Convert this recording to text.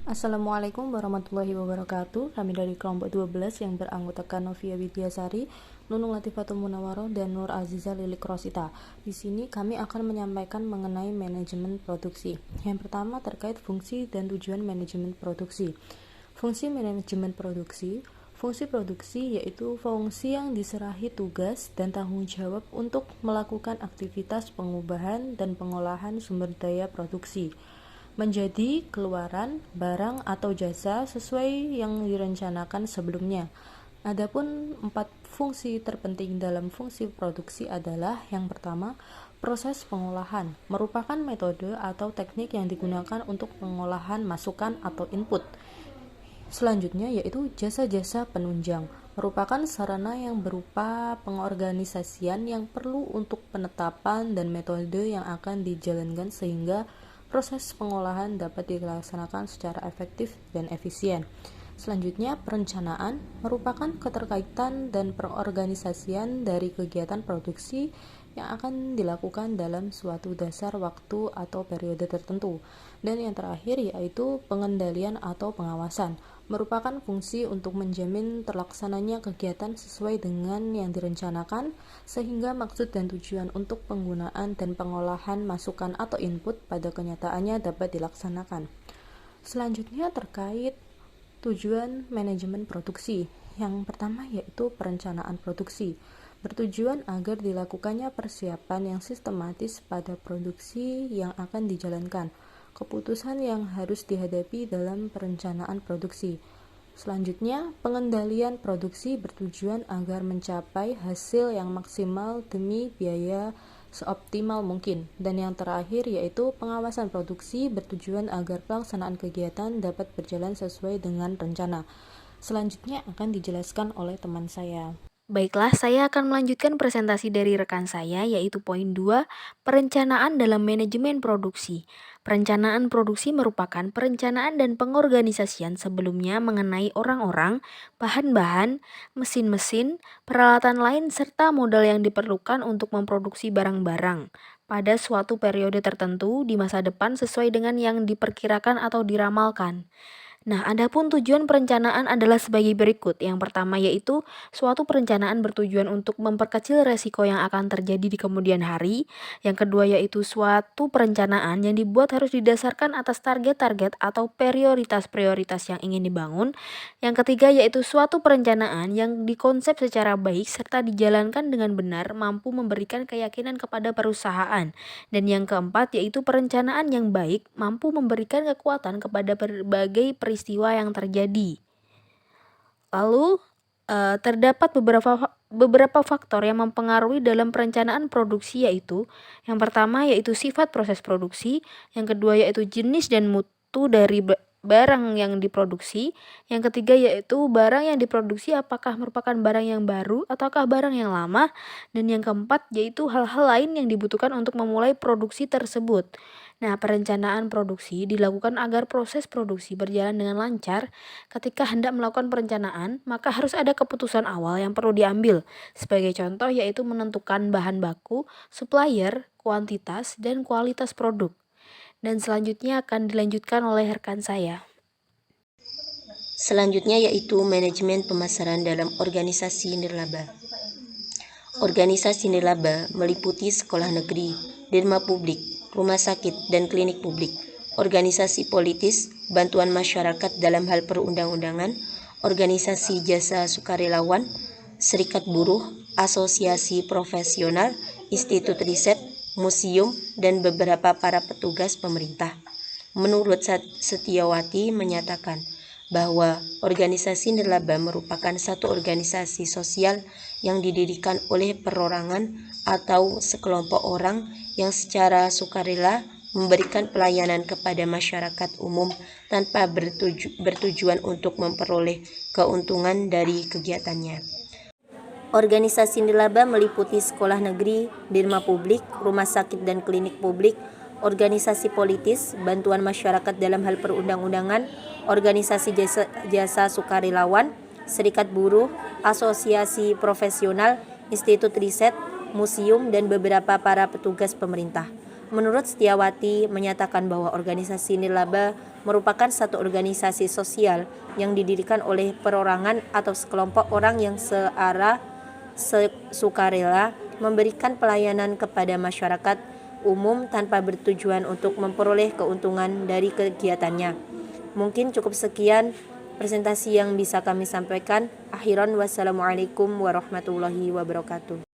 Assalamualaikum warahmatullahi wabarakatuh. Kami dari kelompok 12 yang beranggotakan Novia Widyasari, Nunung Latifatul Munawwaroh, dan Nur Aziza Lilik Rosita. Di sini kami akan menyampaikan mengenai manajemen produksi. Yang pertama terkait fungsi dan tujuan manajemen produksi. Fungsi manajemen produksi. Fungsi produksi yaitu fungsi yang diserahi tugas dan tanggung jawab untuk melakukan aktivitas pengubahan dan pengolahan sumber daya produksi menjadi keluaran barang atau jasa sesuai yang direncanakan sebelumnya. Adapun 4 fungsi terpenting dalam fungsi produksi adalah yang pertama, proses pengolahan merupakan metode atau teknik yang digunakan untuk pengolahan masukan atau input. Selanjutnya yaitu jasa-jasa penunjang, merupakan sarana yang berupa pengorganisasian yang perlu untuk penetapan dan metode yang akan dijalankan sehingga proses pengolahan dapat dilaksanakan secara efektif dan efisien. Selanjutnya, perencanaan merupakan keterkaitan dan pengorganisasian dari kegiatan produksi yang akan dilakukan dalam suatu dasar waktu atau periode tertentu. Dan yang terakhir yaitu pengendalian atau pengawasan, merupakan fungsi untuk menjamin terlaksananya kegiatan sesuai dengan yang direncanakan sehingga maksud dan tujuan untuk penggunaan dan pengolahan masukan atau input pada kenyataannya dapat dilaksanakan. Selanjutnya terkait tujuan manajemen produksi. Yang pertama yaitu perencanaan produksi, bertujuan agar dilakukannya persiapan yang sistematis pada produksi yang akan dijalankan, keputusan yang harus dihadapi dalam perencanaan produksi. Selanjutnya, pengendalian produksi bertujuan agar mencapai hasil yang maksimal demi biaya seoptimal mungkin. Dan yang terakhir yaitu pengawasan produksi bertujuan agar pelaksanaan kegiatan dapat berjalan sesuai dengan rencana. Selanjutnya akan dijelaskan oleh teman saya. Baiklah, saya akan melanjutkan presentasi dari rekan saya, yaitu poin 2, perencanaan dalam manajemen produksi. Perencanaan produksi merupakan perencanaan dan pengorganisasian sebelumnya mengenai orang-orang, bahan-bahan, mesin-mesin, peralatan lain, serta modal yang diperlukan untuk memproduksi barang-barang pada suatu periode tertentu di masa depan sesuai dengan yang diperkirakan atau diramalkan. Nah, adapun tujuan perencanaan adalah sebagai berikut. Yang pertama yaitu suatu perencanaan bertujuan untuk memperkecil resiko yang akan terjadi di kemudian hari. Yang kedua yaitu suatu perencanaan yang dibuat harus didasarkan atas target-target atau prioritas-prioritas yang ingin dibangun. Yang ketiga yaitu suatu perencanaan yang dikonsep secara baik serta dijalankan dengan benar mampu memberikan keyakinan kepada perusahaan. Dan yang keempat yaitu perencanaan yang baik mampu memberikan kekuatan kepada berbagai peristiwa yang terjadi. Lalu terdapat beberapa faktor yang mempengaruhi dalam perencanaan produksi yaitu yang pertama yaitu sifat proses produksi, yang kedua yaitu jenis dan mutu dari barang yang diproduksi, yang ketiga yaitu barang yang diproduksi apakah merupakan barang yang baru ataukah barang yang lama, dan yang keempat yaitu hal-hal lain yang dibutuhkan untuk memulai produksi tersebut. Nah, perencanaan produksi dilakukan agar proses produksi berjalan dengan lancar. Ketika hendak melakukan perencanaan, maka harus ada keputusan awal yang perlu diambil. Sebagai contoh yaitu menentukan bahan baku, supplier, kuantitas, dan kualitas produk. Dan selanjutnya akan dilanjutkan oleh rekan saya. Selanjutnya yaitu manajemen pemasaran dalam organisasi nirlaba. Organisasi nirlaba meliputi sekolah negeri, derma publik, rumah sakit, dan klinik publik, organisasi politis, bantuan masyarakat dalam hal perundang-undangan, organisasi jasa sukarelawan, serikat buruh, asosiasi profesional, institut riset, museum, dan beberapa para petugas pemerintah. Menurut Setiawati menyatakan bahwa organisasi nirlaba merupakan satu organisasi sosial yang didirikan oleh perorangan atau sekelompok orang yang secara sukarela memberikan pelayanan kepada masyarakat umum tanpa bertujuan untuk memperoleh keuntungan dari kegiatannya. Organisasi nirlaba meliputi sekolah negeri, derma publik, rumah sakit dan klinik publik, organisasi politis, bantuan masyarakat dalam hal perundang-undangan, organisasi jasa sukarelawan, serikat buruh, asosiasi profesional, institut riset, museum, dan beberapa para petugas pemerintah. Menurut Setiawati, menyatakan bahwa organisasi nirlaba merupakan satu organisasi sosial yang didirikan oleh perorangan atau sekelompok orang yang sukarela memberikan pelayanan kepada masyarakat umum tanpa bertujuan untuk memperoleh keuntungan dari kegiatannya. Mungkin cukup sekian presentasi yang bisa kami sampaikan. Akhiran, wassalamualaikum warahmatullahi wabarakatuh.